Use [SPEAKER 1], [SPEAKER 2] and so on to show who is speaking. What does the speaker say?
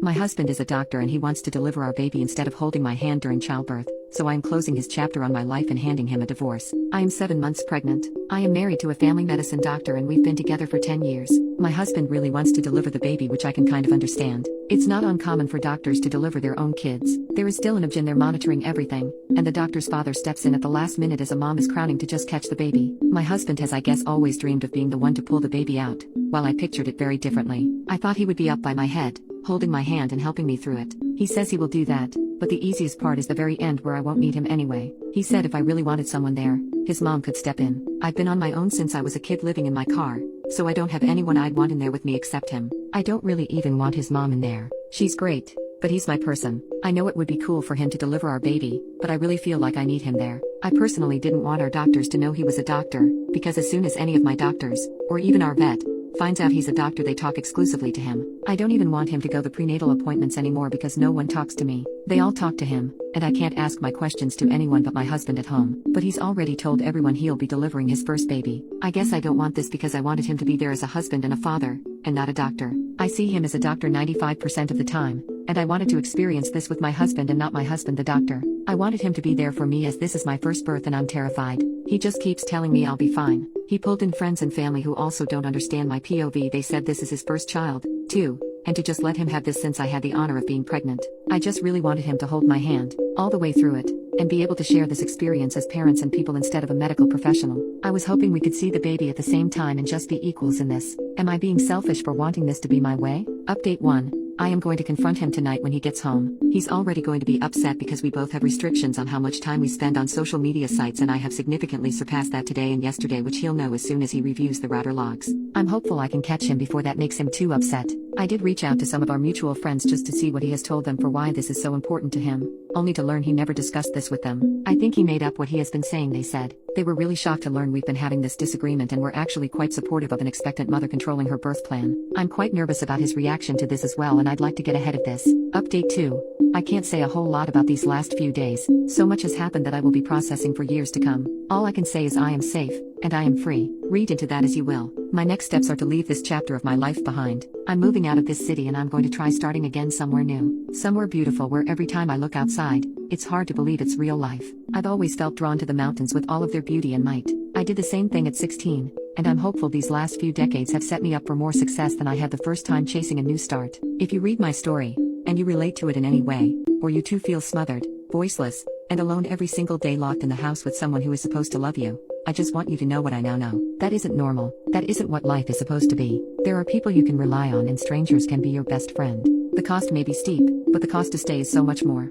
[SPEAKER 1] My husband is a doctor and he wants to deliver our baby instead of holding my hand during childbirth, so I am closing his chapter on my life and handing him a divorce. I am 7 months pregnant. I am married to a family medicine doctor and we've been together for 10 years. My husband really wants to deliver the baby, which I can kind of understand. It's not uncommon for doctors to deliver their own kids. There is still an obgyn there monitoring everything, and the doctor's father steps in at the last minute as a mom is crowning to just catch the baby. My husband has, I guess, always dreamed of being the one to pull the baby out, while I pictured it very differently. I thought he would be up by my head, holding my hand and helping me through it. He says he will do that, but the easiest part is the very end where I won't need him anyway. He said if I really wanted someone there, his mom could step in. I've been on my own since I was a kid living in my car, so I don't have anyone I'd want in there with me except him. I don't really even want his mom in there. She's great, but he's my person. I know it would be cool for him to deliver our baby, but I really feel like I need him there. I personally didn't want our doctors to know he was a doctor, because as soon as any of my doctors, or even our vet, finds out he's a doctor, they talk exclusively to him. I don't even want him to go the prenatal appointments anymore because no one talks to me. They all talk to him, and I can't ask my questions to anyone but my husband at home. But he's already told everyone he'll be delivering his first baby. I guess I don't want this because I wanted him to be there as a husband and a father, and not a doctor. I see him as a doctor 95% of the time, and I wanted to experience this with my husband and not my husband the doctor. I wanted him to be there for me as this is my first birth and I'm terrified. He just keeps telling me I'll be fine. He pulled in friends and family who also don't understand my POV. They said this is his first child, too, and to just let him have this since I had the honor of being pregnant. I just really wanted him to hold my hand, all the way through it, and be able to share this experience as parents and people instead of a medical professional. I was hoping we could see the baby at the same time and just be equals in this. Am I being selfish for wanting this to be my way? Update 1. I am going to confront him tonight when he gets home. He's already going to be upset because we both have restrictions on how much time we spend on social media sites, and I have significantly surpassed that today and yesterday, which he'll know as soon as he reviews the router logs. I'm hopeful I can catch him before that makes him too upset. I did reach out to some of our mutual friends just to see what he has told them for why this is so important to him, only to learn he never discussed this with them. I think he made up what he has been saying, they said. They were really shocked to learn we've been having this disagreement and were actually quite supportive of an expectant mother controlling her birth plan. I'm quite nervous about his reaction to this as well, and I'd like to get ahead of this. Update 2. I can't say a whole lot about these last few days. So much has happened that I will be processing for years to come. All I can say is I am safe, and I am free. Read into that as you will. My next steps are to leave this chapter of my life behind. I'm moving out of this city and I'm going to try starting again somewhere new. Somewhere beautiful where every time I look outside, it's hard to believe it's real life. I've always felt drawn to the mountains with all of their beauty and might. I did the same thing at 16, and I'm hopeful these last few decades have set me up for more success than I had the first time chasing a new start. If you read my story, and you relate to it in any way, or you too feel smothered, voiceless, and alone every single day locked in the house with someone who is supposed to love you, I just want you to know what I now know. That isn't normal. That isn't what life is supposed to be. There are people you can rely on, and strangers can be your best friend. The cost may be steep, but the cost to stay is so much more.